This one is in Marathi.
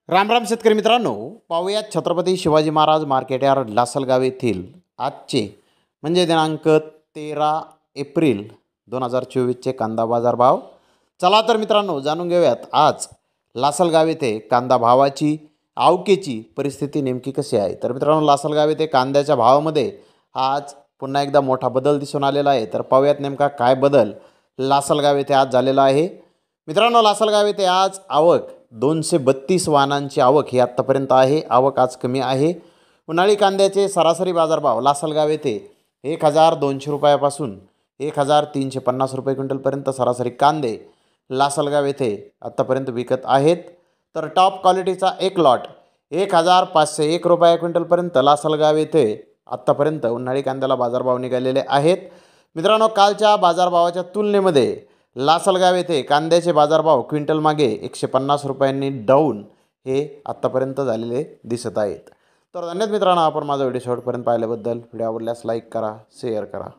राम राम शेतकरी मित्रांनो, पाहूयात छत्रपती शिवाजी महाराज मार्केट यार्ड लासलगाव येथील आजचे म्हणजे दिनांक 13 एप्रिल 2024चे कांदा बाजार भाव. चला तर मित्रांनो जाणून घेऊयात आज लासलगाव येथे कांदा भावाची आवकेची परिस्थिती नेमकी कशी आहे. तर मित्रांनो, लासलगाव येथे कांद्याच्या भावामध्ये आज पुन्हा एकदा मोठा बदल दिसून आलेला आहे. तर पाहूयात नेमका काय बदल लासलगाव येथे आज झालेला आहे. मित्रांनो, लासलगाव येथे आज आवक 232 वाहनांची आवक ही आत्तापर्यंत आहे. आवक आज कमी आहे. उन्हाळी कांद्याचे सरासरी बाजारभाव लासलगाव येथे 1200 रुपयापासून 1350 रुपये क्विंटलपर्यंत सरासरी कांदे लासलगाव येथे आत्तापर्यंत विकत आहेत. तर टॉप क्वालिटीचा एक लॉट 1501 रुपये क्विंटलपर्यंत लासलगाव येथे आत्तापर्यंत उन्हाळी कांद्याला बाजारभाव निघालेले आहेत. मित्रांनो, कालच्या बाजारभावाच्या तुलनेमध्ये लासलगाव येथे कांद्याचे बाजारभाव क्विंटल मागे 150 रुपयांनी डाऊन हे आत्तापर्यंत झालेले दिसत आहेत. तर धन्यवाद मित्रांनो, आपण माझा व्हिडिओ शेवटपर्यंत पाहिल्याबद्दल. व्हिडिओ आवडल्यास लाईक करा, शेअर करा.